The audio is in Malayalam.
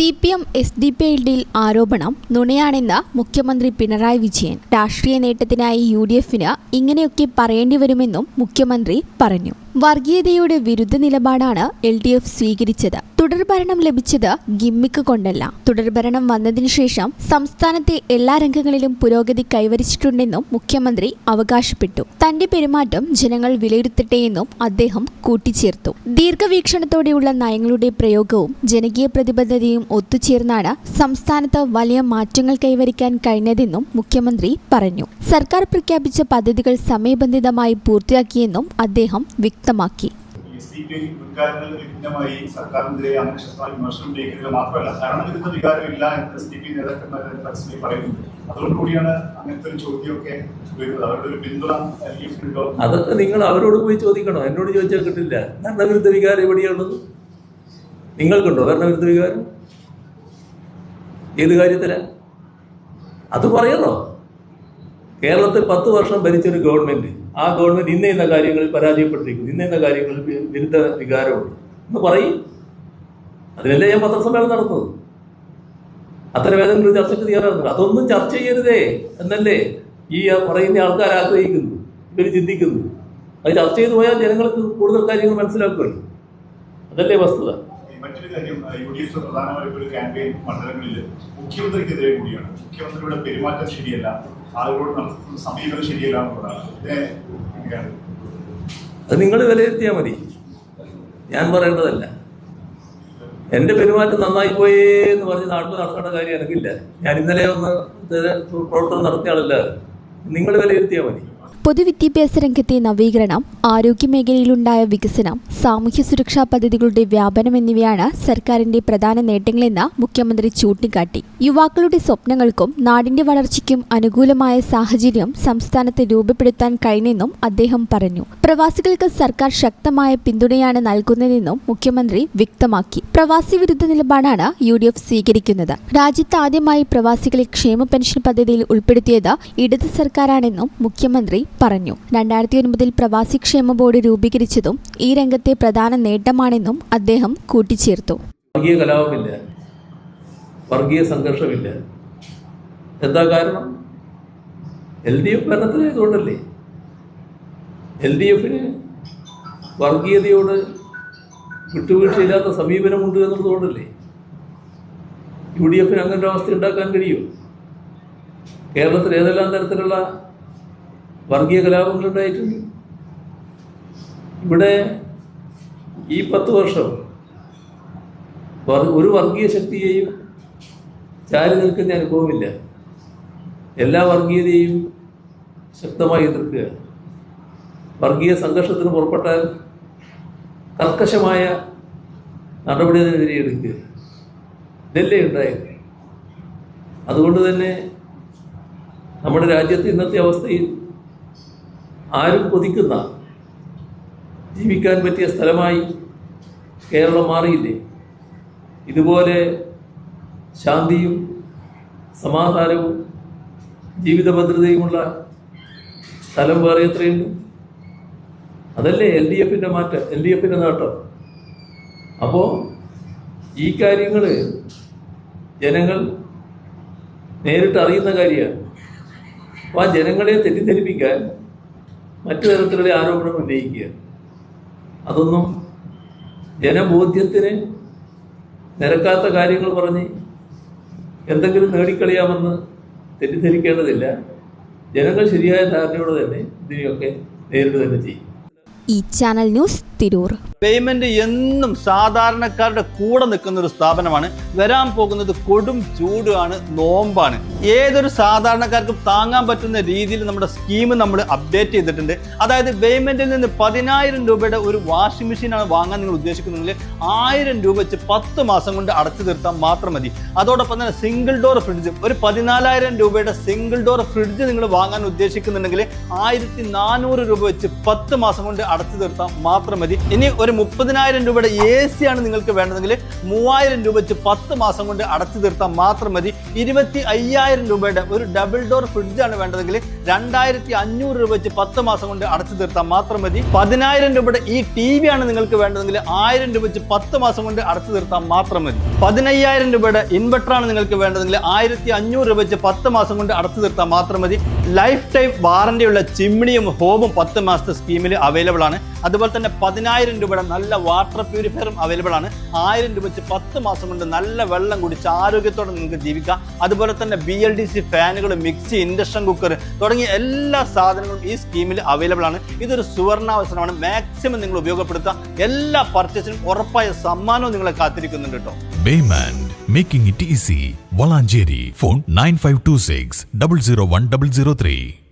CPM SDP ഡീൽ ആരോപണം നുണയാണെന്ന് മുഖ്യമന്ത്രി പിണറായി വിജയൻ. രാഷ്ട്രീയ നേട്ടത്തിനായി UDFന് ഇങ്ങനെയൊക്കെ പറയേണ്ടി വരുമെന്നും മുഖ്യമന്ത്രി പറഞ്ഞു. വർഗീയതയുടെ വിരുദ്ധ നിലപാടാണ് LDF സ്വീകരിച്ചത്. തുടർഭരണം ലഭിച്ചത് ഗിമ്മിക്ക് കൊണ്ടല്ല. തുടർഭരണം വന്നതിനു ശേഷം സംസ്ഥാനത്തെ എല്ലാ രംഗങ്ങളിലും പുരോഗതി കൈവരിച്ചിട്ടുണ്ടെന്നും മുഖ്യമന്ത്രി അവകാശപ്പെട്ടു. തന്റെ പെരുമാറ്റം ജനങ്ങൾ വിലയിരുത്തട്ടെയെന്നും അദ്ദേഹം കൂട്ടിച്ചേർത്തു. ദീർഘവീക്ഷണത്തോടെയുള്ള നയങ്ങളുടെ പ്രയോഗവും ജനകീയ പ്രതിബദ്ധതയും ഒത്തുചേർന്നാണ് സംസ്ഥാനത്ത് വലിയ മാറ്റങ്ങൾ കൈവരിക്കാൻ കഴിഞ്ഞതെന്നും മുഖ്യമന്ത്രി പറഞ്ഞു. സർക്കാർ പ്രഖ്യാപിച്ച പദ്ധതികൾ സമയബന്ധിതമായി പൂർത്തിയാക്കിയെന്നും അദ്ദേഹം വ്യക്തമാക്കി. സർക്കാരിനെതിരെ അങ്ങനെ ശക്തമായ വിമർശനം ഉന്നയിക്കുക മാത്രമല്ല, ഭരണവിരുദ്ധ വികാരമില്ല എന്ന് SDP നേതാക്കന്മാരുടെ പരസ്യമായി പറയുന്നത്. അതുകൊണ്ടുകൂടിയാണ് അങ്ങനത്തെ ഒരു ചോദ്യമൊക്കെ വരുന്നത്. അവരുടെ ഒരു പിന്തുണ LDFിനുണ്ടോ? അതൊക്കെ നിങ്ങൾ അവരോട് പോയി ചോദിക്കണോ? എന്നോട് ചോദിച്ചാൽ കിട്ടില്ല. ഭരണവിരുദ്ധ വികാരം എവിടെയാണുള്ളത്? നിങ്ങൾക്കുണ്ടോ ഭരണവിരുദ്ധ വികാരം? ഏത് കാര്യത്തിലാണ്? അത് പറയണോ? കേരളത്തിൽ 10 വർഷം ഭരിച്ചൊരു ഗവൺമെന്റ്, ആ ഗവൺമെന്റ് ഇന്ന കാര്യങ്ങളിൽ പരാജയപ്പെട്ടിരിക്കുന്നു, ഇന്ന കാര്യങ്ങളിൽ വിരുദ്ധ വികാരമുണ്ട് എന്ന് പറയും. അതിനല്ലേ ഞാൻ പത്രസമ്മേളനം നടത്തുന്നത്. അത്തരം ഏതെങ്കിലും ചർച്ചയ്ക്ക് തയ്യാറാകുന്നത്? അതൊന്നും ചർച്ച ചെയ്യരുതേ എന്നല്ലേ ഈ പറയുന്ന ആൾക്കാർ ആഗ്രഹിക്കുന്നു, ഇവർ ചിന്തിക്കുന്നു. അത് ചർച്ച ചെയ്തു പോയാൽ ജനങ്ങൾക്ക് കൂടുതൽ കാര്യങ്ങൾ മനസ്സിലാക്കുമല്ലോ. അതല്ലേ വസ്തുത. മറ്റൊരു കാര്യം, UDF പ്രധാനമായിട്ടും ഒരു ക്യാമ്പയിൻ മണ്ഡലങ്ങളിൽ മുഖ്യമന്ത്രിക്കെതിരെ കൂടിയാണ്. മുഖ്യമന്ത്രിയുടെ പെരുമാറ്റം ശരിയല്ല, ആളുകളോട് നടത്തുന്ന സമീപനം ശരിയല്ല എന്നുള്ളതാണ്. അത് നിങ്ങൾ വിലയിരുത്തിയാൽ മതി, ഞാൻ പറയേണ്ടതല്ല. എൻ്റെ പെരുമാറ്റം നന്നായി പോയേ എന്ന് പറഞ്ഞ് നാട്ടിൽ നടക്കേണ്ട കാര്യം എനിക്കില്ല. ഞാൻ ഇന്നലെ ഒന്ന് പ്രവർത്തനം നടത്തിയ ആളല്ല. നിങ്ങൾ വിലയിരുത്തിയാൽ മതി. പൊതുവിദ്യാഭ്യാസ രംഗത്തെ നവീകരണം, ആരോഗ്യമേഖലയിലുണ്ടായ വികസനം, സാമൂഹ്യ സുരക്ഷാ പദ്ധതികളുടെ വ്യാപനം എന്നിവയാണ് സർക്കാരിന്റെ പ്രധാന നേട്ടങ്ങളെന്ന് മുഖ്യമന്ത്രി ചൂണ്ടിക്കാട്ടി. യുവാക്കളുടെ സ്വപ്നങ്ങൾക്കും നാടിന്റെ വളർച്ചയ്ക്കും അനുകൂലമായ സാഹചര്യം സംസ്ഥാനത്ത് രൂപപ്പെടുത്താൻ കഴിഞ്ഞെന്നും അദ്ദേഹം പറഞ്ഞു. പ്രവാസികൾക്ക് സർക്കാർ ശക്തമായ പിന്തുണയാണ് നൽകുന്നതെന്നും മുഖ്യമന്ത്രി വ്യക്തമാക്കി. പ്രവാസി വിരുദ്ധ നിലപാടാണ് UDF സ്വീകരിക്കുന്നത്. രാജ്യത്ത് ആദ്യമായി പ്രവാസികളെ ക്ഷേമ പെൻഷൻ പദ്ധതിയിൽ ഉൾപ്പെടുത്തിയത് ഇടത് സർക്കാരാണെന്നും മുഖ്യമന്ത്രി പറഞ്ഞു. 2009 പ്രവാസി ക്ഷേമ ബോർഡ് രൂപീകരിച്ചതും ഈ രംഗത്തെ പ്രധാന നേട്ടമാണെന്നും അദ്ദേഹം കൂട്ടിച്ചേർത്തു. വർഗീയ കലാപമില്ല, വർഗീയ സംഘർഷമില്ല. എന്താ കാരണം? LDF ഭരണത്തിലായതുകൊണ്ടല്ലേ. LDFന് വർഗീയതയോട് വിട്ടുവീഴ്ചയില്ലാത്ത സമീപനമുണ്ട് എന്നുള്ളതുകൊണ്ടല്ലേ. UDFന് അങ്ങനെ ഒരു അവസ്ഥ ഉണ്ടാക്കാൻ കഴിയും? കേരളത്തിൽ ഏതെല്ലാം തരത്തിലുള്ള വർഗീയ കലാപങ്ങളുണ്ടായിട്ടുണ്ട്? ഇവിടെ ഈ 10 വർഷം ഒരു വർഗീയ ശക്തിയെയും ചാരി നിൽക്കുന്ന അനുഭവമില്ല. എല്ലാ വർഗീയതയും ശക്തമായി എതിർക്കുക, വർഗീയ സംഘർഷത്തിന് പുറപ്പെട്ടാൽ കർക്കശമായ നടപടി അതിനെതിരെ എടുക്കുക, ഇതല്ലേ ഉണ്ടായത്. അതുകൊണ്ട് തന്നെ നമ്മുടെ രാജ്യത്തെ ഇന്നത്തെ അവസ്ഥയിൽ ആരും കൊതിക്കുന്ന ജീവിക്കാൻ പറ്റിയ സ്ഥലമായി കേരളം മാറിയില്ലേ? ഇതുപോലെ ശാന്തിയും സമാധാനവും ജീവിത ഭദ്രതയുമുള്ള സ്ഥലം വേറെ എത്രയുണ്ട്? അതല്ലേ LDFിൻ്റെ മാറ്റം, LDFിൻ്റെ നേട്ടം. അപ്പോൾ ഈ കാര്യങ്ങൾ ജനങ്ങൾ നേരിട്ട് അറിയുന്ന കാര്യമാണ്. അപ്പോൾ ആ ജനങ്ങളെ തെറ്റിദ്ധരിപ്പിക്കാൻ മറ്റു തരത്തിലുള്ള ആരോപണം ഉന്നയിക്കുക, അതൊന്നും ജനബോധ്യത്തിന് നിരക്കാത്ത കാര്യങ്ങൾ പറഞ്ഞ് എന്തെങ്കിലും നേടിക്കളയാമെന്ന് തെറ്റിദ്ധരിക്കേണ്ടതില്ല. ജനങ്ങൾ ശരിയായ ധാരണയോടെ തന്നെ ഇതിനെയൊക്കെ നേരിടുക തന്നെ ചെയ്യും. ഈ ചാനൽ ന്യൂസ് തിരൂർ. പേയ്മെന്റ് എന്നും സാധാരണക്കാരുടെ കൂടെ നിൽക്കുന്ന ഒരു സ്ഥാപനമാണ്. വരാൻ പോകുന്നത് കൊടും ചൂടാണ്, നോമ്പാണ്. ഏതൊരു സാധാരണക്കാർക്കും താങ്ങാൻ പറ്റുന്ന രീതിയിൽ നമ്മുടെ സ്കീം നമ്മൾ അപ്ഡേറ്റ് ചെയ്തിട്ടുണ്ട്. അതായത് പേയ്മെന്റിൽ നിന്ന് 10,000 രൂപയുടെ ഒരു വാഷിംഗ് മെഷീനാണ് വാങ്ങാൻ നിങ്ങൾ ഉദ്ദേശിക്കുന്നെങ്കിൽ 1000 രൂപ വെച്ച് 10 മാസം കൊണ്ട് അടച്ചു തീർത്താൽ മാത്രം മതി. അതോടൊപ്പം തന്നെ സിംഗിൾ ഡോർ ഫ്രിഡ്ജ്, ഒരു 14,000 രൂപയുടെ സിംഗിൾ ഡോർ ഫ്രിഡ്ജ് നിങ്ങൾ വാങ്ങാൻ ഉദ്ദേശിക്കുന്നുണ്ടെങ്കിൽ 1400 രൂപ വെച്ച് 10 മാസം കൊണ്ട് അടച്ചു തീർത്താൽ മാത്രം മതി. ഇനി ഒരു 30,000 രൂപയുടെ AC ആണ് നിങ്ങൾക്ക് വേണ്ടതെങ്കിൽ 3000 രൂപ വെച്ച് 10 മാസം കൊണ്ട് അടച്ചു തീർത്താൽ മാത്രം മതി. 25,000 10,000 രൂപയുടെ ഒരു ഡബിൾ ഡോർ ഫ്രിഡ്ജാണ് വേണ്ടതെങ്കിൽ 2,500 രൂപ വെച്ച് 10 മാസം കൊണ്ട് അടച്ചു തീർത്താൽ മാത്രം മതി. 10,000 രൂപയുടെ ഈ TV ആണ് നിങ്ങൾക്ക് വേണ്ടതെങ്കിൽ 1,000 രൂപ വെച്ച് 10 മാസം കൊണ്ട് അടച്ചു തീർത്താൽ മാത്രം മതി. 15,000 രൂപയുടെ ഇൻവെർട്ടറാണ് നിങ്ങൾക്ക് വേണ്ടതെങ്കിൽ 1,500 രൂപ വെച്ച് 10 മാസം കൊണ്ട് അടച്ചു തീർത്താൽ മാത്രം മതി. ലൈഫ് ടൈം വാറന്റിയുള്ള ചിമ്മിണിയും ഹോമും 10 മാസത്തെ സ്കീമിൽ അവൈലബിൾ ആണ്. അതുപോലെ തന്നെ 10,000 രൂപയുടെ നല്ല വാട്ടർ പ്യൂരിഫയറും അവൈലബിൾ ആണ്. 1,000 രൂപ വെച്ച് 10 മാസം കൊണ്ട് നല്ല വെള്ളം കുടിച്ച് ആരോഗ്യത്തോടെ നിങ്ങൾക്ക് ജീവിക്കാം. അതുപോലെ തന്നെ BLDC ഫാനുകൾ, മിക്സി, ഇൻഡക്ഷൻ കുക്കർ തുടങ്ങിയ എല്ലാ സാധനങ്ങളും ഈ സ്കീമിൽ അവൈലബിൾ ആണ്. ഇതൊരു സുവർണാവസരമാണ്. മാക്സിമം നിങ്ങൾ ഉപയോഗപ്പെടുത്തുക. എല്ലാ പർച്ചേസിനും ഉറപ്പായ സമ്മാനവും നിങ്ങളെ കാത്തിരിക്കുന്നുണ്ട് കേട്ടോ. Baymand, making it easy. Valanjeri. Phone 9526 001 003.